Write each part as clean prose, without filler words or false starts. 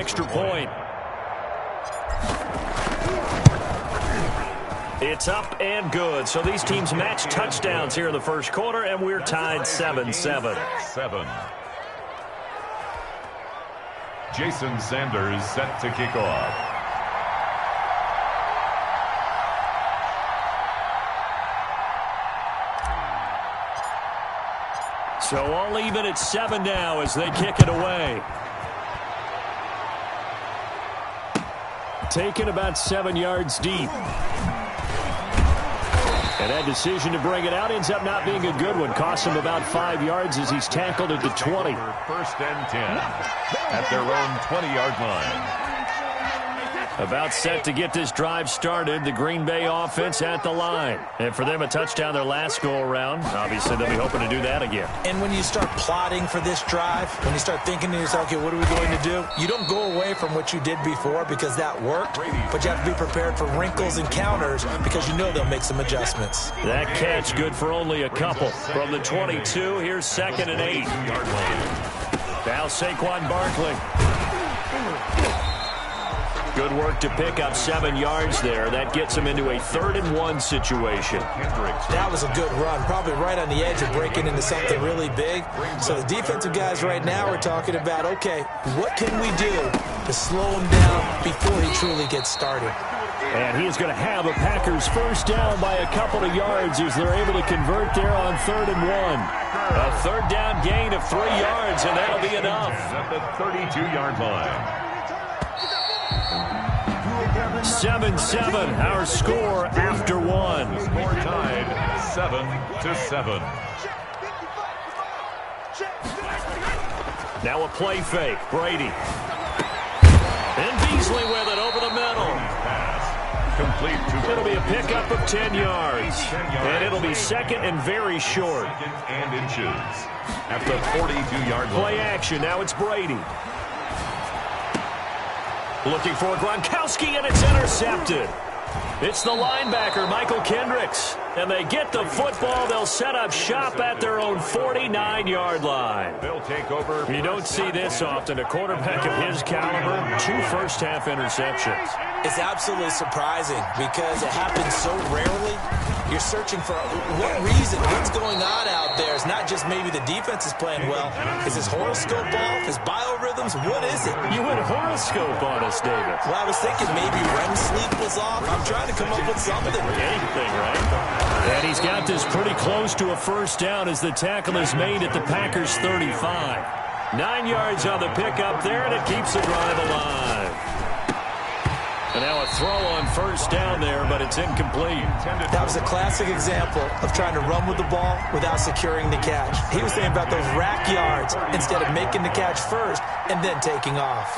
extra point. It's up and good. So these teams match touchdowns here in the first quarter, and we're tied 7-7. Jason Sanders set to kick off. So all even at 7 now as they kick it away. Taken about 7 yards deep. And that decision to bring it out ends up not being a good one. Costs him about 5 yards as he's tackled at the 20. First and 10 at their own 20-yard line. About set to get this drive started. The Green Bay offense at the line. And for them, a touchdown their last go-around. Obviously, they'll be hoping to do that again. And when you start plotting for this drive, when you start thinking to yourself, okay, what are we going to do? You don't go away from what you did before because that worked, but you have to be prepared for wrinkles and counters because you know they'll make some adjustments. That catch good for only a couple. From the 22, here's 2nd and 8. Now Saquon Barkley. Good work to pick up 7 yards there. That gets him into a 3rd and 1 situation. That was a good run, probably right on the edge of breaking into something really big. So the defensive guys right now are talking about, okay, what can we do to slow him down before he truly gets started? And he's going to have a Packers first down by a couple of yards as they're able to convert there on 3rd and 1. A 3rd down gain of 3 yards, and that'll be enough. At the 32-yard line. 7-7, our score after 1. Score tied 7-7. Now a play fake. Brady. And Beasley with it over the middle. Complete to It'll be a pickup of 10 yards. And it'll be 2nd and very short. 2nd and inches at the 42-yard line. Play action. Now it's Brady. Looking for Gronkowski, and it's intercepted. It's the linebacker, Michael Kendricks. And they get the football. They'll set up shop at their own 49-yard line. They'll take over. You don't see this often. A quarterback of his caliber, 2 first-half interceptions. It's absolutely surprising because it happens so rarely. You're searching for what reason, what's going on out there. It's not just maybe the defense is playing well. Is his horoscope off? His biorhythms? What is it? You went horoscope on us, David. Well, I was thinking maybe REM sleep was off. I'm trying to come up with something. Anything, right? And he's got this pretty close to a first down as the tackle is made at the Packers' 35. 9 yards on the pickup there, and it keeps the drive alive. And now a throw on first down there, but it's incomplete. That was a classic example of trying to run with the ball without securing the catch. He was thinking about those rack yards instead of making the catch first and then taking off.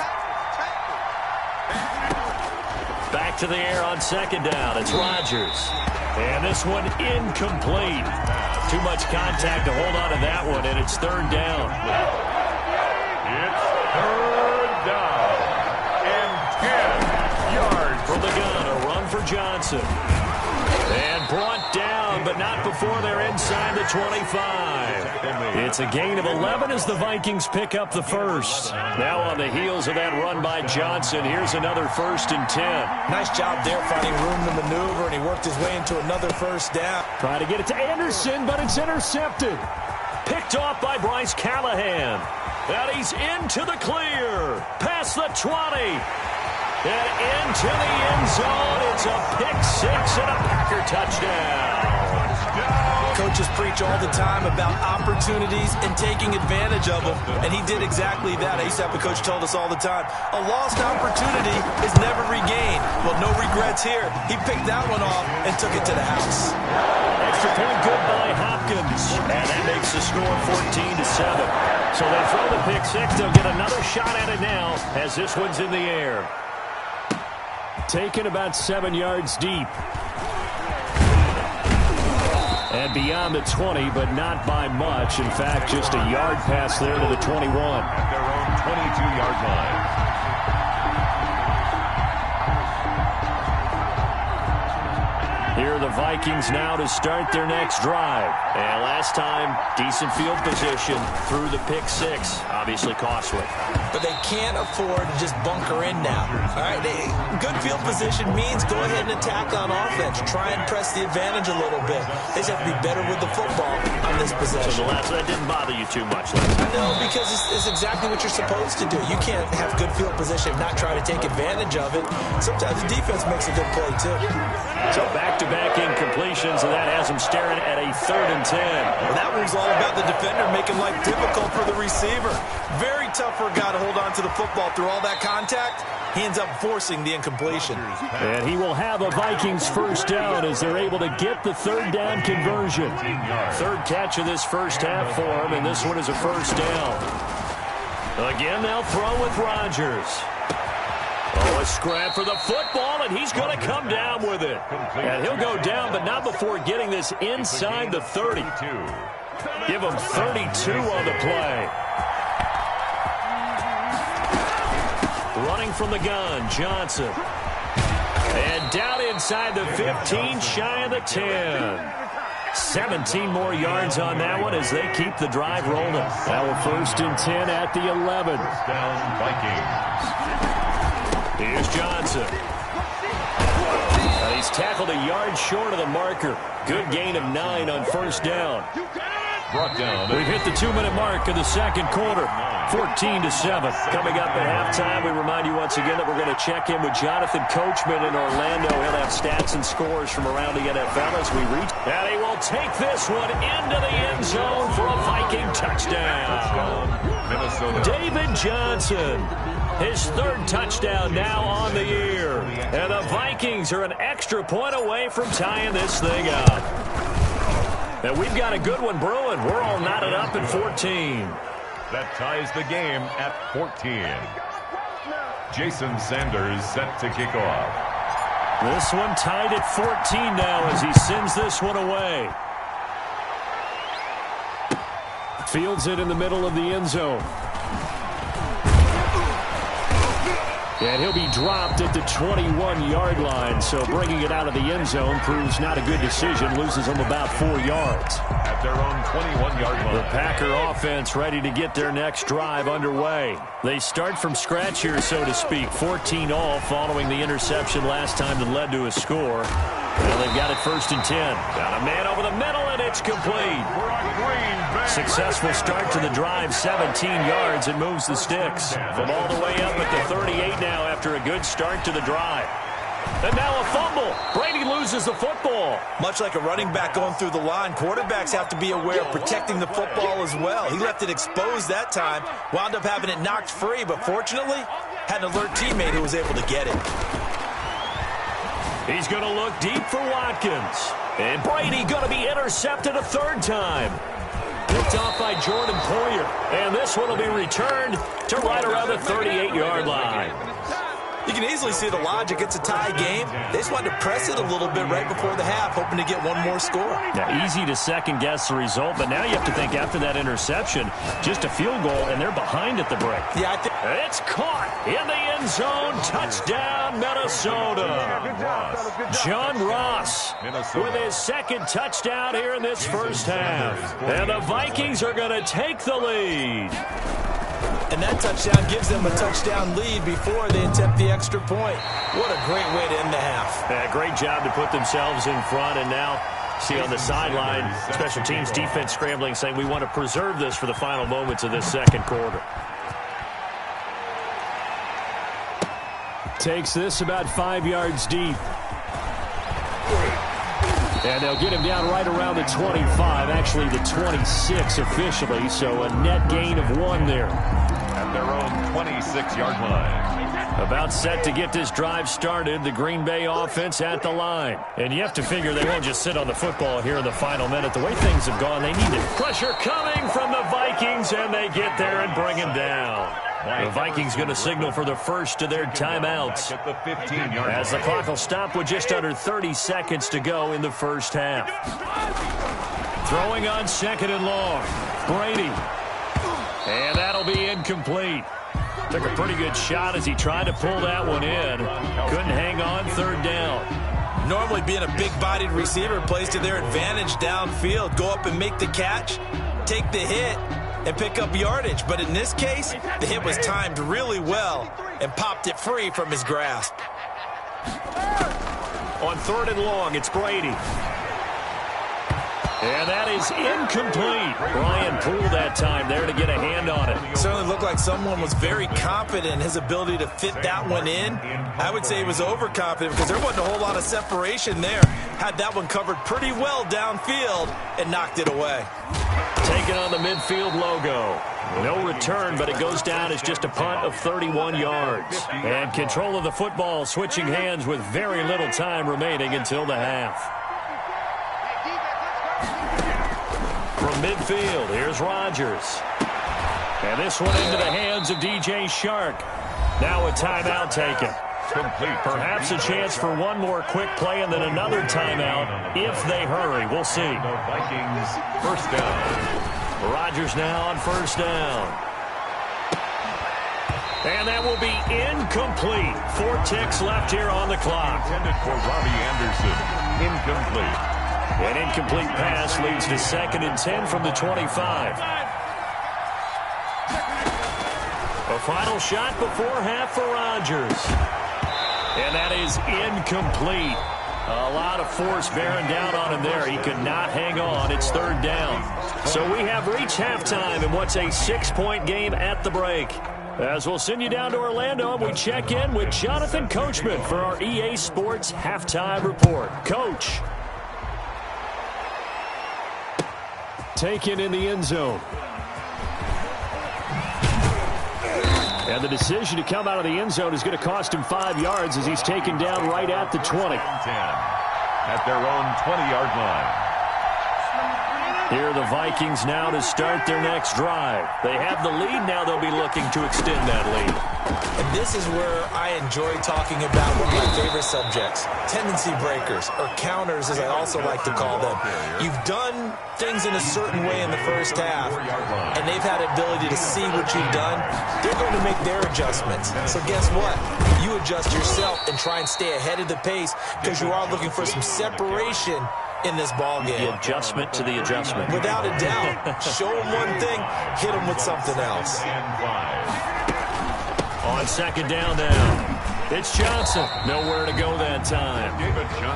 Back to the air on 2nd down. It's Rodgers. And this one incomplete. Too much contact to hold on to that one, and it's 3rd down. It's 3rd down and 10 yards. From the gun, a run for Johnson. And brought down, but not before they're inside the 25. It's a gain of 11 as the Vikings pick up the first. Now on the heels of that run by Johnson, here's another 1st and 10. Nice job there finding room to maneuver, and he worked his way into another first down. Try to get it to Anderson, but it's intercepted. Picked off by Bryce Callahan. And he's into the clear. Past the 20. And into the end zone. It's a pick 6 and a Packer touchdown. Coaches preach all the time about opportunities and taking advantage of them, and he did exactly that. I used to have a coach told us all the time, a lost opportunity is never regained. Well, no regrets here. He picked that one off and took it to the house. Extra point good by Hopkins. And that makes the score 14-7. So they throw the pick 6. They'll get another shot at it now as this one's in the air. Taken about 7 yards deep. And beyond the 20, but not by much. In fact, just a yard pass there to the 21. At their own 22-yard line. Here are the Vikings now to start their next drive. And last time, decent field position through the pick 6. obviously costly. But they can't afford to just bunker in now. All right, good field position means go ahead and attack on offense. Try and press the advantage a little bit. They just have to be better with the football on this possession. So that didn't bother you too much, No, because it's exactly what you're supposed to do. You can't have good field position and not try to take advantage of it. Sometimes the defense makes a good play, too. So back-to-back incompletions, and that has them staring at a 3rd and 10. Well, that one's all about the defender making life difficult for the receiver. Very tough for a guy to hold on to the football through all that contact. He ends up forcing the incompletion. And he will have a Vikings first down as they're able to get the 3rd down conversion. 3rd catch of this first half for him, and this one is a first down. Again, they'll throw with Rodgers. Oh, a scrap for the football, and he's going to come down with it. And he'll go down, but not before getting this inside the 30. Give him 32 on the play. Running from the gun, Johnson. And down inside the 15, shy of the 10. 17 more yards on that one as they keep the drive rolling. Now a 1st and 10 at the 11. Down Vikings. Here's Johnson. And he's tackled a yard short of the marker. Good gain of 9 on first down. Brought down. We've hit the 2-minute mark of the second quarter. 14-7. Coming up at halftime, we remind you once again that we're going to check in with Jonathan Coachman in Orlando. He'll have stats and scores from around the NFL as we reach. And he will take this one into the end zone for a Viking touchdown. Minnesota. David Johnson. His 3rd touchdown now on the year. And the Vikings are an extra point away from tying this thing up. And we've got a good one brewing. We're all knotted up at 14. That ties the game at 14. Jason Sanders set to kick off. This one tied at 14 now as he sends this one away. Fields it in the middle of the end zone. And he'll be dropped at the 21-yard line, so bringing it out of the end zone proves not a good decision. Loses them about 4 yards. At their own 21-yard line. The Packer offense ready to get their next drive underway. They start from scratch here, so to speak. 14 all following the interception last time that led to a score. Well, they've got it 1st and 10. Got a man over the middle, and it's complete. Successful start to the drive, 17 yards, and moves the sticks. From all the way up at the 38 now after a good start to the drive. And now a fumble. Brady loses the football. Much like a running back going through the line, quarterbacks have to be aware of protecting the football as well. He left it exposed that time, wound up having it knocked free, but fortunately had an alert teammate who was able to get it. He's going to look deep for Watkins. And Brady going to be intercepted a 3rd time. Picked off by Jordan Poyer. And this one will be returned to right around the 38-yard line. You can easily see the logic. It's a tie game. They just wanted to press it a little bit right before the half, hoping to get one more score. Now, easy to second-guess the result, but now you have to think after that interception, just a field goal, and they're behind at the break. Yeah, I think it's caught in the end zone. Touchdown, Minnesota. John Ross with his 2nd touchdown here in this first half. And the Vikings are going to take the lead. And that touchdown gives them a touchdown lead before they attempt the extra point. What a great way to end the half. Yeah, great job to put themselves in front, and now see on the sideline, special teams defense scrambling, saying we want to preserve this for the final moments of this second quarter. Takes this about 5 yards deep. And they'll get him down right around the 25, actually the 26 officially, so a net gain of 1 there. At their own 26-yard line. About set to get this drive started, the Green Bay offense at the line. And you have to figure they won't just sit on the football here in the final minute. The way things have gone, they need it. Pressure coming from the Vikings, and they get there and bring him down. The Vikings going to signal for the first of their timeouts as the clock will stop with just under 30 seconds to go in the first half. Throwing on 2nd and long. Brady. And that'll be incomplete. Took a pretty good shot as he tried to pull that one in. Couldn't hang on 3rd down. Normally being a big-bodied receiver plays to their advantage downfield. Go up and make the catch, take the hit, and pick up yardage. But in this case, the hit was timed really well and popped it free from his grasp. On 3rd and long, it's Brady. And that is incomplete. Brian Poole that time there to get a hand on it. Certainly looked like someone was very confident in his ability to fit that one in. I would say he was overconfident because there wasn't a whole lot of separation there. Had that one covered pretty well downfield and knocked it away. Taking on the midfield logo. No return, but it goes down as just a punt of 31 yards. And control of the football switching hands with very little time remaining until the half. From midfield, here's Rodgers. And this one into the hands of DJ Shark. Now a timeout taken. Complete. Perhaps a chance for one more quick play and then another timeout if they hurry. We'll see. The Vikings first down. Rodgers now on first down. And that will be incomplete. 4 ticks left here on the clock. Intended for Robbie Anderson. Incomplete. An incomplete pass leads to 2nd and 10 from the 25. A final shot before half for Rodgers. And that is incomplete. A lot of force bearing down on him there. He could not hang on. It's 3rd down. So we have reached halftime in what's a 6-point game at the break. As we'll send you down to Orlando, and we check in with Jonathan Coachman for our EA Sports Halftime Report. Coach. Taken in the end zone. And the decision to come out of the end zone is going to cost him 5 yards as he's taken down right at the 20. 10 at their own 20-yard line. Here are the Vikings now to start their next drive. They have the lead now. They'll be looking to extend that lead. And this is where I enjoy talking about one of my favorite subjects, tendency breakers, or counters as I also like to call them. You've done things in a certain way in the first half, and they've had the ability to see what you've done. They're going to make their adjustments. So guess what? You adjust yourself and try and stay ahead of the pace because you are looking for some separation in this ball game. The adjustment to the adjustment. Without a doubt. Show them one thing, hit them with something else. On 2nd down now, it's Johnson. Nowhere to go that time.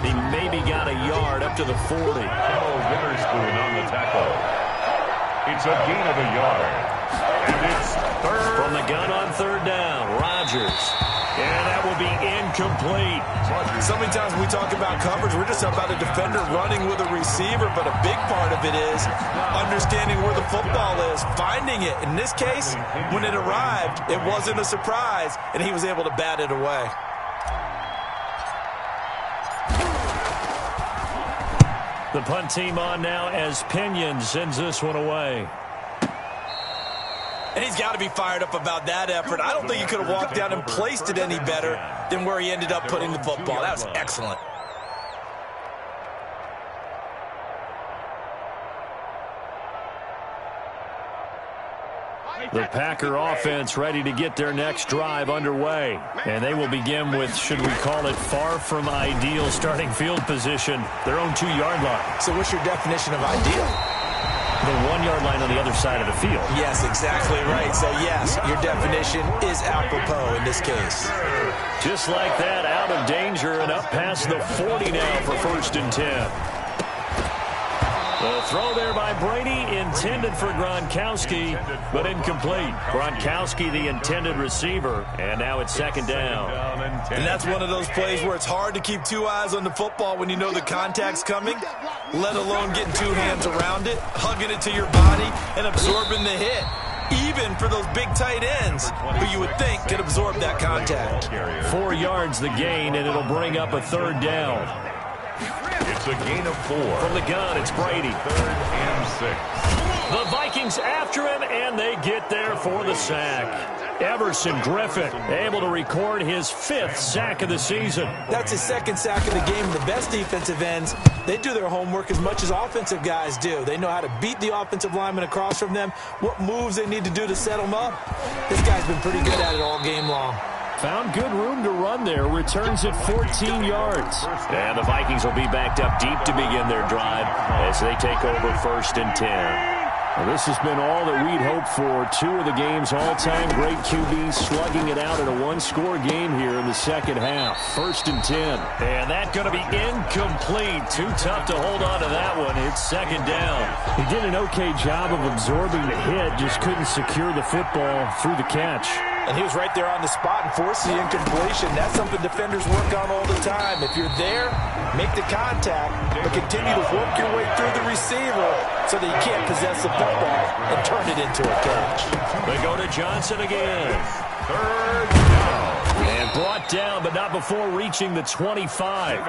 He maybe got a yard up to the 40. Witherspoon on the tackle. It's a gain of a yard. And it's 3rd. From the gun on 3rd down, Rodgers. And that will be incomplete. So many times when we talk about coverage, we're just about a defender running with a receiver, but a big part of it is understanding where the football is, finding it. In this case, when it arrived, it wasn't a surprise, and he was able to bat it away. The punt team on now as Pinion sends this one away. And he's got to be fired up about that effort. I don't think he could have walked down and placed it any better than where he ended up putting the football. That was excellent. The Packer offense ready to get their next drive underway. And they will begin with, should we call it, far from ideal starting field position, their own 2-yard line. So what's your definition of ideal? The 1-yard line on the other side of the field. Yes, exactly right. So, yes, your definition is apropos in this case. Just like that, out of danger and up past the 40 now for 1st and 10. The throw there by Brady, intended for Gronkowski, but incomplete. Gronkowski, the intended receiver, and now it's 2nd down. And that's one of those plays where it's hard to keep 2 eyes on the football when you know the contact's coming, let alone getting 2 hands around it, hugging it to your body, and absorbing the hit. Even for those big tight ends, who you would think could absorb that contact. 4 yards the gain, and it'll bring up a 3rd down. It's a gain of 4. From the gun, it's Brady. 3rd and 6. The Vikings after him, and they get there for the sack. Everson Griffin able to record his 5th sack of the season. That's his 2nd sack of the game. The best defensive ends, they do their homework as much as offensive guys do. They know how to beat the offensive lineman across from them, what moves they need to do to set them up. This guy's been pretty good at it all game long. Found good room to run there. Returns at 14 yards. And the Vikings will be backed up deep to begin their drive as they take over 1st and 10. Well, this has been all that we'd hoped for. Two of the game's all-time great QBs slugging it out in a one-score game here in the second half. 1st and 10. And that's going to be incomplete. Too tough to hold on to that one. It's second down. He did an okay job of absorbing the hit, just couldn't secure the football through the catch. And he was right there on the spot and forced the incompletion. That's something defenders work on all the time. If you're there, make the contact, but continue to work your way through the receiver so that you can't possess the football and turn it into a catch. They go to Johnson again. 3rd down. And brought down, but not before reaching the 25.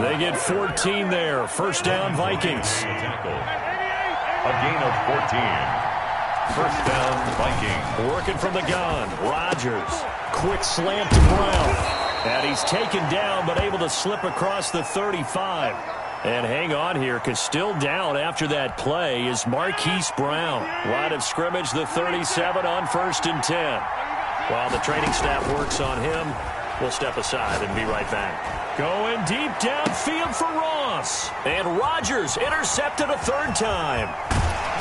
They get 14 there. 1st down, Vikings. A gain of 14. 1st down, Vikings. Working from the gun. Rodgers. Quick slant to Brown. And he's taken down, but able to slip across the 35. And hang on here, because still down after that play is Marquise Brown. Line of scrimmage, the 37 on 1st and 10. While the training staff works on him, we'll step aside and be right back. Going deep downfield for Ross. And Rodgers intercepted a 3rd time.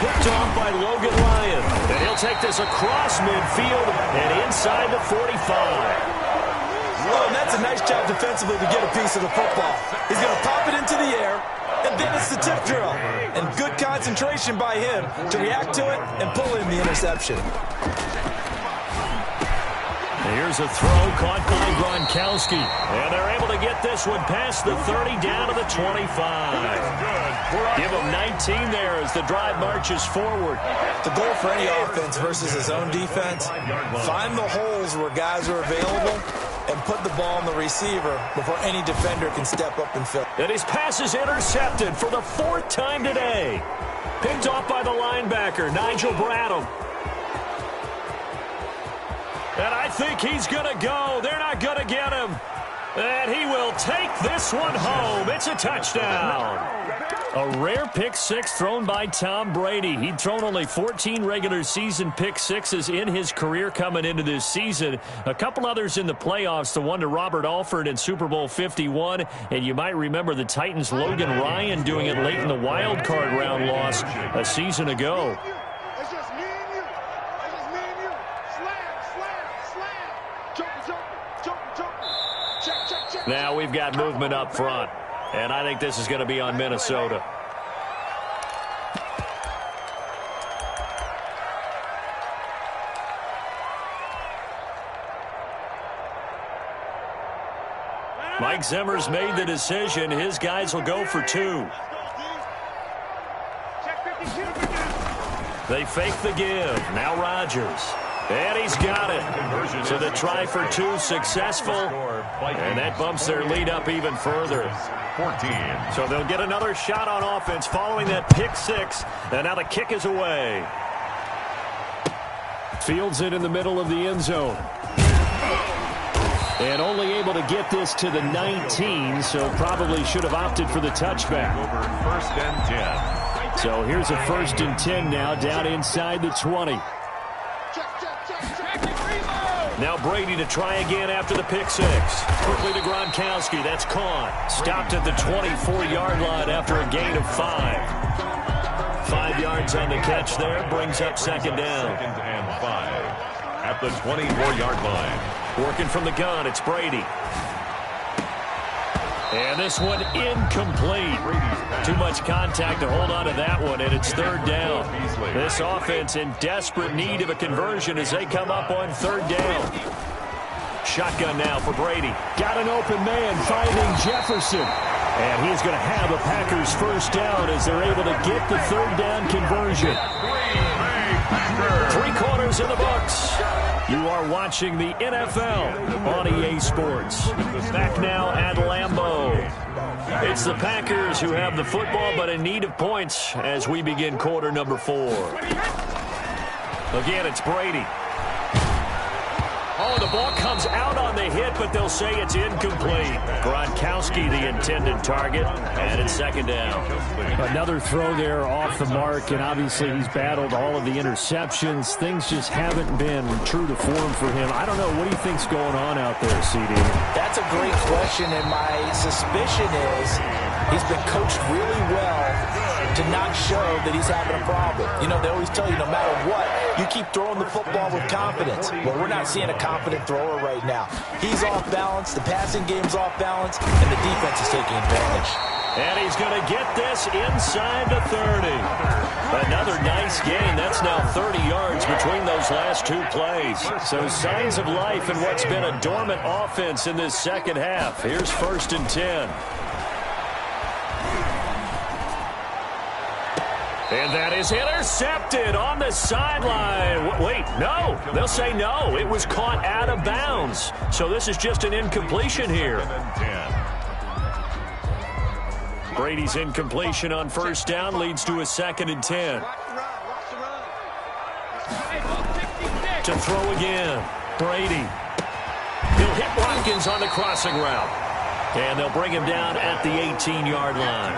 Picked off by Logan Ryan. And he'll take this across midfield and inside the 45. Oh, and that's a nice job defensively to get a piece of the football. He's going to pop it into the air, and then it's the tip drill. And good concentration by him to react to it and pull in the interception. Here's a throw caught by Gronkowski. And they're able to get this one past the 30 down to the 25. Give him 19 there as the drive marches forward. The goal for any offense versus his own defense, find the holes where guys are available and put the ball on the receiver before any defender can step up and fill. And his pass is intercepted for the 4th time today. Picked off by the linebacker, Nigel Bradham. And I think he's going to go. They're not going to get him. And he will take this one home. It's a touchdown. A rare pick six thrown by Tom Brady. He'd thrown only 14 regular season pick sixes in his career coming into this season. A couple others in the playoffs, the one to Robert Alford in Super Bowl 51. And you might remember the Titans' Logan Ryan doing it late in the wild card round loss a season ago. Now we've got movement up front, and I think this is going to be on Minnesota. Mike Zimmer's made the decision. His guys will go for 2. They fake the give. Now Rodgers. And he's got it. So the try for 2 successful. And that bumps their lead up even further. 14. So they'll get another shot on offense following that pick six. And now the kick is away. Fields it in the middle of the end zone. And only able to get this to the 19, so probably should have opted for the touchback. Over 1st and 10. So here's a 1st and 10 now, down inside the 20. Now Brady to try again after the pick six. Quickly to Gronkowski. That's caught. Stopped at the 24-yard line after a gain of 5. 5 yards on the catch there. Brings up second down. 2nd and 5. At the 24-yard line. Working from the gun, it's Brady. And this one incomplete. Too much contact to hold on to that one, and it's 3rd down. This offense in desperate need of a conversion as they come up on 3rd down. Shotgun now for Brady. Got an open man finding Jefferson. And he's going to have a Packers 1st down as they're able to get the 3rd down conversion. 3 quarters in the books. You are watching the NFL on EA Sports. Back now at Lambeau. It's the Packers who have the football but in need of points as we begin quarter number 4. Again, it's Brady. Oh, the ball comes out on the hit, but they'll say it's incomplete. Gronkowski, the intended target, and it's second down. Another throw there off the mark, and obviously he's battled all of the interceptions. Things just haven't been true to form for him. I don't know. What do you think's going on out there, CD? That's a great question, and my suspicion is he's been coached really well to not show that he's having a problem. You know, they always tell you no matter what, you keep throwing the football with confidence. Well, we're not seeing a confident thrower right now. He's off balance, the passing game's off balance, and the defense is taking advantage. And he's going to get this inside the 30. Another nice gain. That's now 30 yards between those last two plays. So signs of life in what's been a dormant offense in this second half. Here's 1st and 10. And that is intercepted on the sideline. Wait, no. They'll say no. It was caught out of bounds. So this is just an incompletion here. Brady's incompletion on 1st down leads to a 2nd and 10. To throw again. Brady. He'll hit Watkins on the crossing route. And they'll bring him down at the 18-yard line.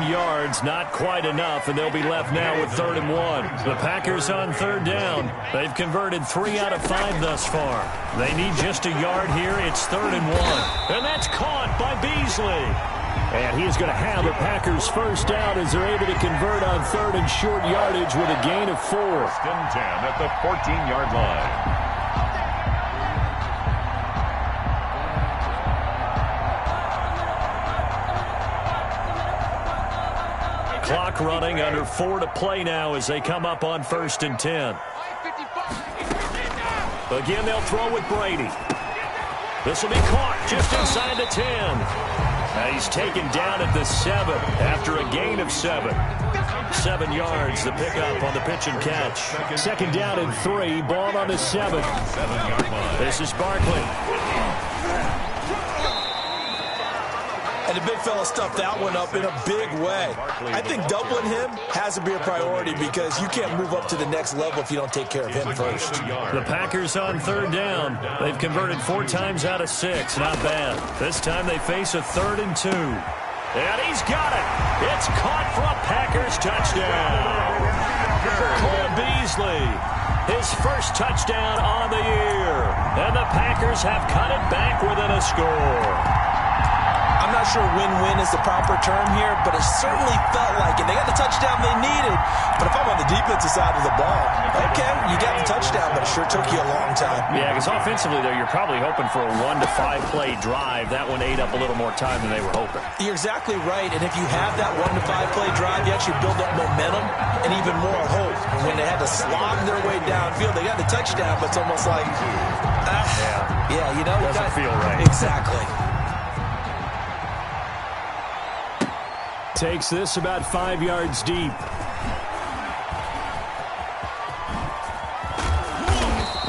9 yards, not quite enough, and they'll be left now with 3rd and 1. The Packers on 3rd down. They've converted 3 out of 5 thus far. They need just a yard here. It's 3rd and 1. And that's caught by Beasley. And he is going to have the Packers' 1st down as they're able to convert on 3rd and short yardage with a gain of 4. 1st and 10 at the 14-yard line. Clock running, under 4 to play now as they come up on 1st and 10. Again, they'll throw with Brady. This will be caught just inside the 10. Now he's taken down at the 7 after a gain of 7. 7 yards, the pickup on the pitch and catch. 2nd down and 3, ball on the 7. 7-yard line. This is Barkley. And the big fella stuffed that one up in a big way. I think doubling him has to be a priority because you can't move up to the next level if you don't take care of him first. The Packers on 3rd down. They've converted 4 times out of 6. Not bad. This time they face a 3rd and 2. And he's got it. It's caught for a Packers touchdown. Cole Beasley, his 1st touchdown on the year. And the Packers have cut it back within a score. I'm not sure win-win is the proper term here, but it certainly felt like it. They got the touchdown they needed, but if I'm on the defensive side of the ball, okay, you got the touchdown, but it sure took you a long time. Yeah, because offensively there, you're probably hoping for a 1 to 5 play drive. That one ate up a little more time than they were hoping. You're exactly right, and if you have that 1 to 5 play drive, you actually build up momentum and even more hope. When they had to slog their way downfield, they got the touchdown, but it's almost like, yeah, you know, doesn't feel right. Exactly. Takes this about 5 yards deep.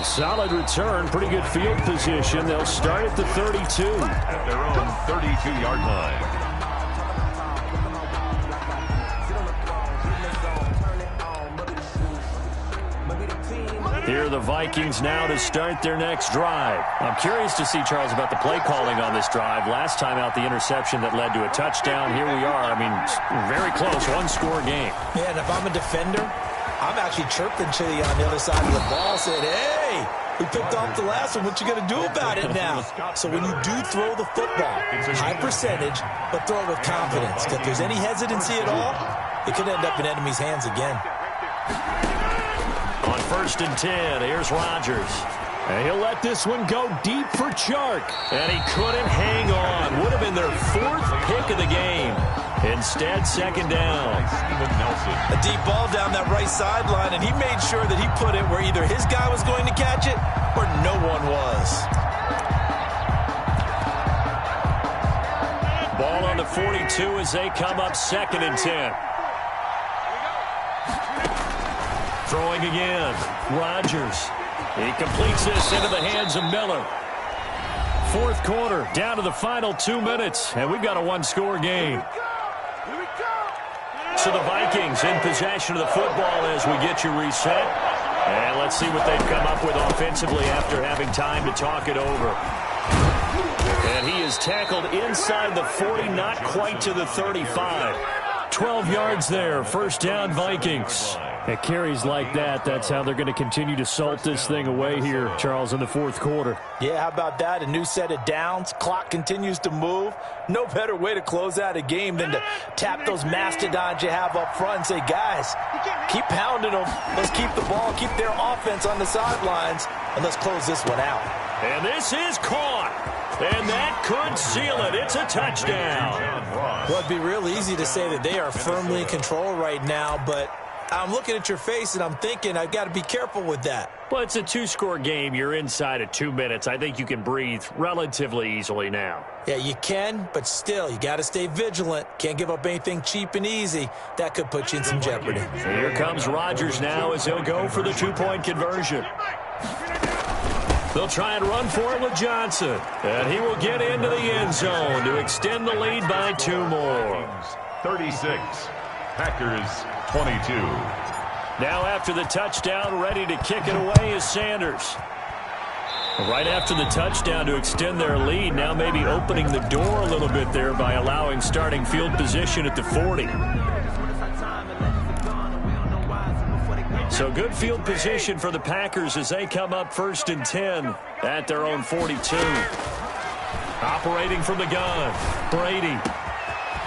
Solid return, pretty good field position. They'll start at the 32. At their own 32-yard line. Here are the Vikings now to start their next drive. I'm curious to see, Charles, about the play calling on this drive. Last time out, the interception that led to a touchdown. Here we are. I mean, very close, 1-score game. Yeah, and if I'm a defender, I'm actually chirping to you on the other side of the ball, saying, hey, we picked off the last one. What you going to do about it now? So when you do throw the football, high percentage, but throw it with confidence. If there's any hesitancy at all, it could end up in enemy's hands again. On 1st and 10, here's Rodgers. And he'll let this one go deep for Chark. And he couldn't hang on. Would have been their 4th pick of the game. Instead, 2nd down. A deep ball down that right sideline, and he made sure that he put it where either his guy was going to catch it or no one was. Ball on the 42 as they come up 2nd and 10. Throwing again. Rodgers. He completes this into the hands of Miller. 4th quarter, down to the final 2 minutes, and we've got a 1-score game. So the Vikings in possession of the football as we get you reset. And let's see what they've come up with offensively after having time to talk it over. And he is tackled inside the 40, not quite to the 35. 12 yards there, first down Vikings. At carries like that, that's how they're going to continue to salt this thing away here, Charles, in the fourth quarter. Yeah, how about that? A new set of downs. Clock continues to move. No better way to close out a game than to tap those mastodons you have up front and say, guys, keep pounding them. Let's keep the ball, keep their offense on the sidelines, and let's close this one out. And this is caught. And that could seal it. It's a touchdown. Well, it'd be real easy to say that they are firmly in control right now, but I'm looking at your face and I'm thinking I've got to be careful with that. Well, it's a two-score game. You're inside of 2 minutes. I think you can breathe relatively easily now. Yeah, you can, but still, you got to stay vigilant. Can't give up anything cheap and easy. That could put you in some jeopardy. Here comes Rodgers now as he'll go for the two-point conversion. They'll try and run for it with Johnson. And he will get into the end zone to extend the lead by 2 more. 36, Packers 22. Now after the touchdown, ready to kick it away is Sanders. Right after the touchdown to extend their lead, now maybe opening the door a little bit there by allowing starting field position at the 40. So good field position for the Packers as they come up 1st and 10 at their own 42. Operating from the gun, Brady.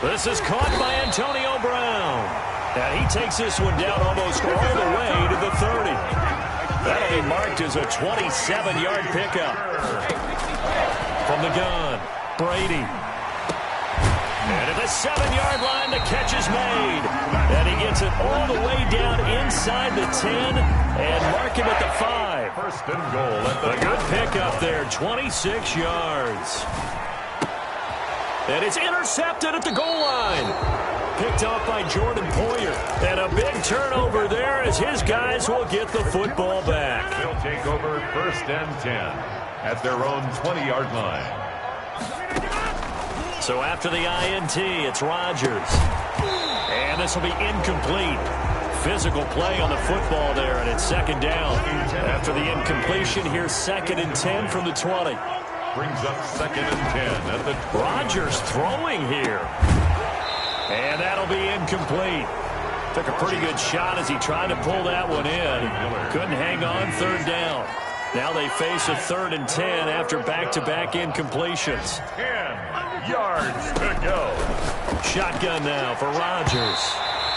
This is caught by Antonio Brown. And he takes this one down almost all the way to the 30. That'll be marked as a 27-yard pickup. From the gun, Brady. And at the 7-yard line, the catch is made. And he gets it all the way down inside the 10 and mark him at the 5. First and goal at the A good pickup there, 26 yards. And it's intercepted at the goal line. Picked up by Jordan Poyer. And a big turnover there as his guys will get the football back. They'll take over 1st and 10 at their own 20-yard line. So after the INT, it's Rodgers. And this will be incomplete. Physical play on the football there, and it's 2nd down. After the incompletion, here's 2nd and 10 from the 20. Brings up 2nd and 10 at the Rodgers throwing here. And that'll be incomplete. Took a pretty good shot as he tried to pull that one in. Couldn't hang on, 3rd down. Now they face a 3rd and 10 after back-to-back incompletions. 10 yards to go. Shotgun now for Rodgers.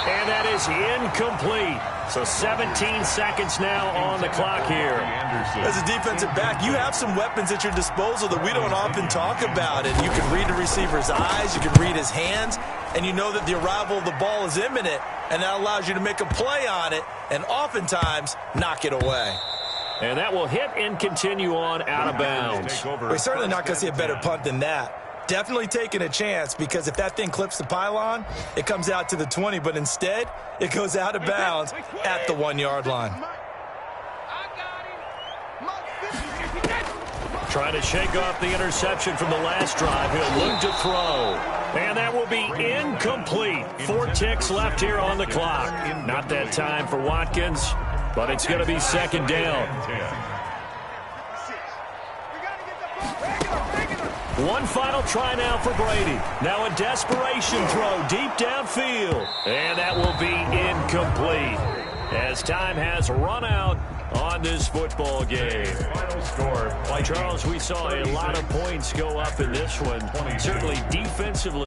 And that is incomplete. So 17 seconds now on the clock here. As a defensive back, you have some weapons at your disposal that we don't often talk about. And you can read the receiver's eyes, you can read his hands, and you know that the arrival of the ball is imminent. And that allows you to make a play on it and oftentimes knock it away. And that will hit and continue on out of bounds. We're certainly not going to see a better punt than that. Definitely taking a chance, because if that thing clips the pylon, it comes out to the 20, but instead it goes out of bounds at the 1-yard line. Trying to shake off the interception from the last drive. He'll look to throw. And that will be incomplete. 4 ticks left here on the clock. Not that time for Watkins, but it's going to be 2nd down. One final try now for Brady. Now a desperation throw deep downfield. And that will be incomplete as time has run out on this football game. Final score. Charles, we saw a lot of points go up in this one. Certainly defensively.